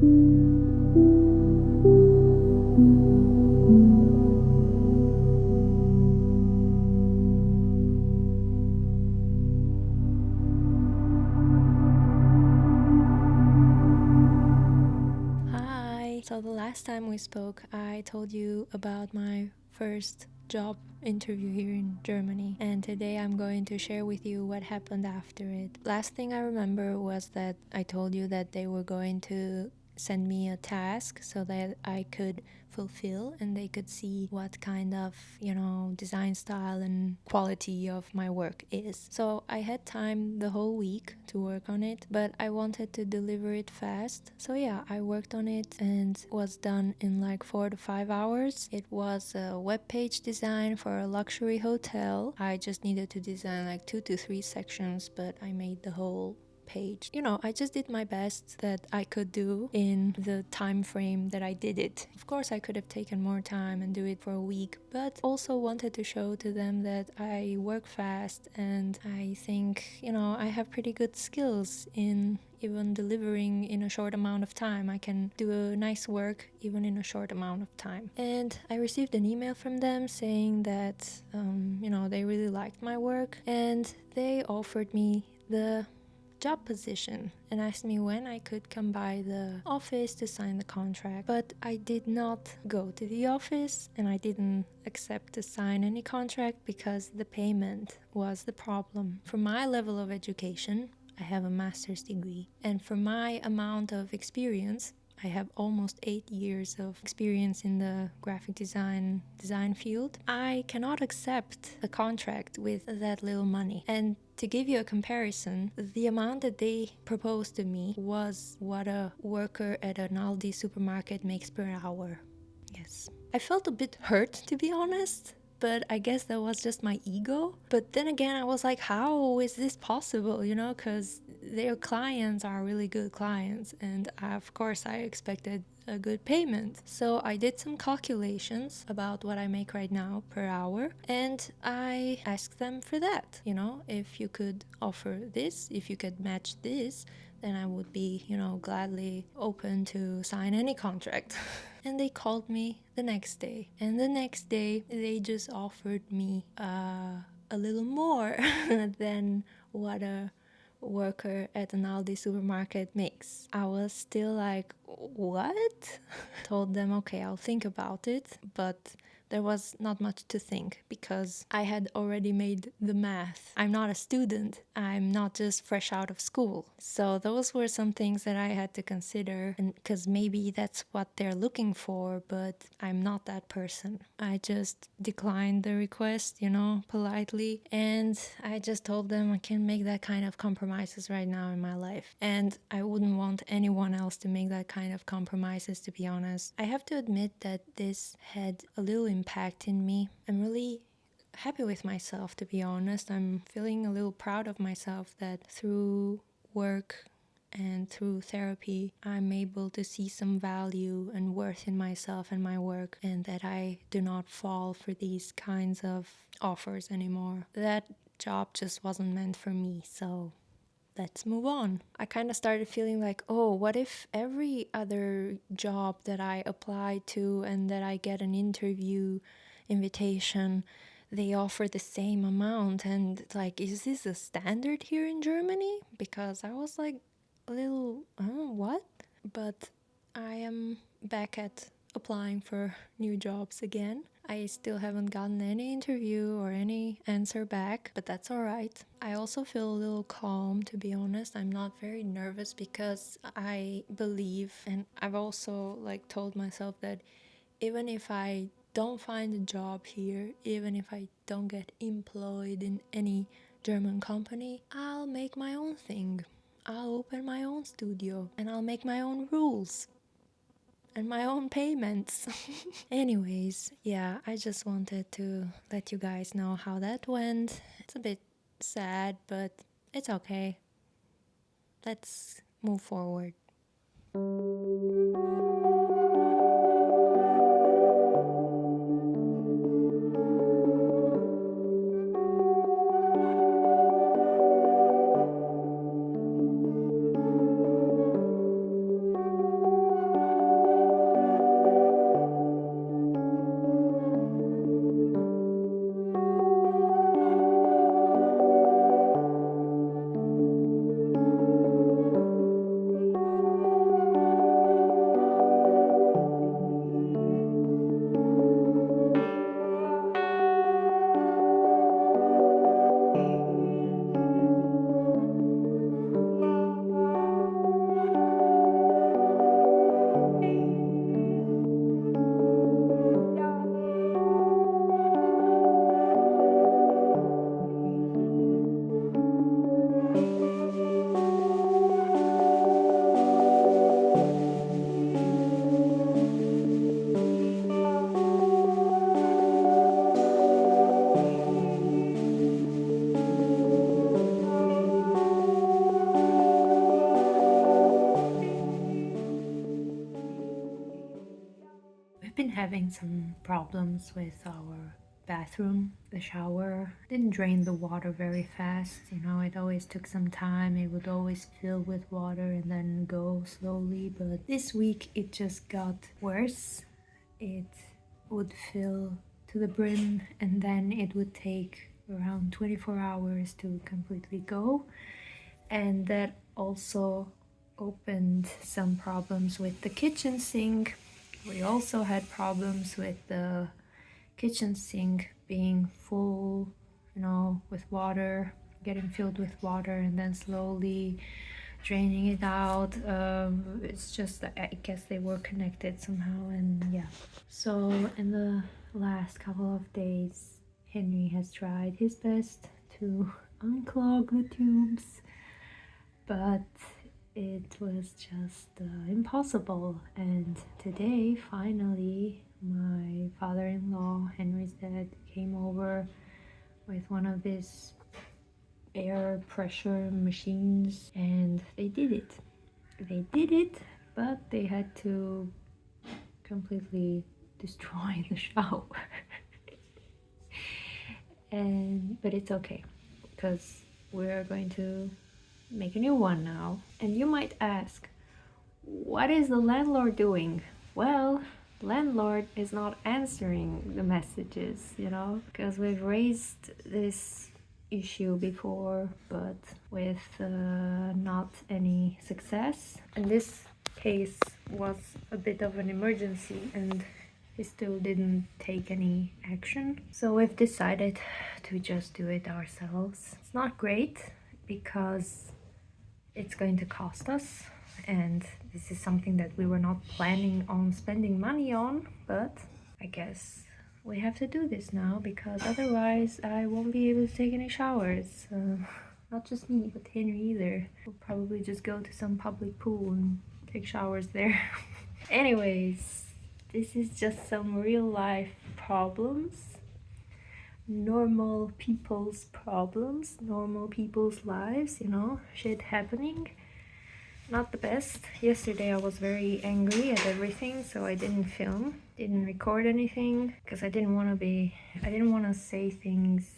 Hi! So the last time we spoke, I told you about my first job interview here in Germany, and today I'm going to share with you what happened after it. Last thing I remember was that I told you that they were going to send me a task so that I could fulfill and they could see what kind of, design style and quality of my work is. So I had time the whole week to work on it, but I wanted to deliver it fast. So yeah, I worked on it and was done in like 4 to 5 hours. It was a web page design for a luxury hotel. I just needed to design like 2 to 3 sections, but I made the whole page. I just did my best that I could do in the time frame that I did it. Of course, I could have taken more time and do it for a week, but also wanted to show to them that I work fast and I think, I have pretty good skills in even delivering in a short amount of time. I can do a nice work even in a short amount of time. And I received an email from them saying that, they really liked my work and they offered me the job position and asked me when I could come by the office to sign the contract. But I did not go to the office and I didn't accept to sign any contract because the payment was the problem. For my level of education, I have a master's degree, and for my amount of experience, I have almost 8 years of experience in the graphic design field. I cannot accept a contract with that little money. And to give you a comparison, the amount that they proposed to me was what a worker at an Aldi supermarket makes per hour. Yes. I felt a bit hurt, to be honest, but I guess that was just my ego. But then again, I was like, how is this possible, because their clients are really good clients, and of course I expected a good payment. So I did some calculations about what I make right now per hour, and I asked them for that. If you could offer this, if you could match this, then I would be, gladly open to sign any contract. And they called me the next day. And the next day, they just offered me a little more than what a worker at an Aldi supermarket makes. I was still like, what? Told them, okay, I'll think about it, but there was not much to think because I had already made the math. I'm not a student. I'm not just fresh out of school. So those were some things that I had to consider, and because maybe that's what they're looking for, but I'm not that person. I just declined the request, politely, and I just told them I can't make that kind of compromises right now in my life. And I wouldn't want anyone else to make that kind of compromises, to be honest. I have to admit that this had a little impact in me. I'm really happy with myself, to be honest. I'm feeling a little proud of myself that through work and through therapy, I'm able to see some value and worth in myself and my work, and that I do not fall for these kinds of offers anymore. That job just wasn't meant for me, so let's move on. I kind of started feeling like, oh, what if every other job that I apply to and that I get an interview invitation, they offer the same amount? And like, is this a standard here in Germany? Because I was like a little, what? But I am back at applying for new jobs again. I still haven't gotten any interview or any answer back, but that's alright. I also feel a little calm, to be honest. I'm not very nervous because I believe, and I've also told myself that even if I don't find a job here, even if I don't get employed in any German company, I'll make my own thing. I'll open my own studio and I'll make my own rules and my own payments. Anyways, yeah, I just wanted to let you guys know how that went. It's a bit sad, but it's okay. Let's move forward. having some problems with our bathroom. The shower didn't drain the water very fast, you know, it always took some time. It would always fill with water and then go slowly, but this week it just got worse. It would fill to the brim and then it would take around 24 hours to completely go, and that also opened some problems with the kitchen sink. We also had problems with the kitchen sink being full, you know, with water, getting filled with water and then slowly draining it out. It's just that I guess they were connected somehow, and yeah. So in the last couple of days, Henry has tried his best to unclog the tubes, but it was just impossible. And today, finally, my father-in-law, Henry's dad, came over with one of these air pressure machines, and they did it. They did it, but they had to completely destroy the shower. But it's okay, because we're going to make a new one now. And you might ask, what is the landlord doing? Well, landlord is not answering the messages, you know, because we've raised this issue before, but with not any success. And this case was a bit of an emergency, and he still didn't take any action. So we've decided to just do it ourselves. It's not great because it's going to cost us, and this is something that we were not planning on spending money on, but I guess we have to do this now, because otherwise I won't be able to take any showers. Not just me, but Henry either. We'll probably just go to some public pool and take showers there. Anyways, this is just some real life problems. Normal people's problems, normal people's lives, you know, shit happening. Not the best. Yesterday I was very angry at everything, so I didn't film, didn't record anything, because I didn't want to say things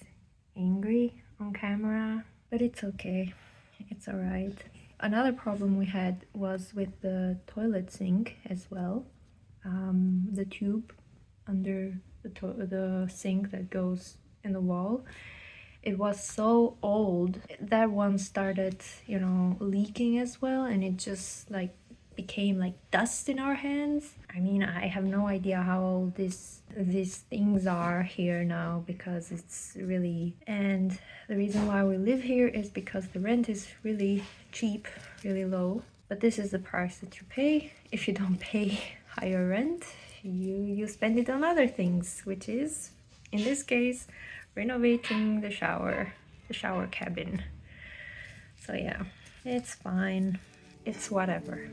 angry on camera, but it's okay, it's alright. Another problem we had was with the toilet sink as well. The tube under the sink that goes in the wall, it was so old that one started, you know, leaking as well, and it just like became like dust in our hands. I mean, I have no idea how old these things are here now, because it's really, and the reason why we live here is because the rent is really cheap, really low. But this is the price that you pay. If you don't pay higher rent, you spend it on other things, which is, in this case, renovating the shower cabin. So yeah, it's fine, it's whatever.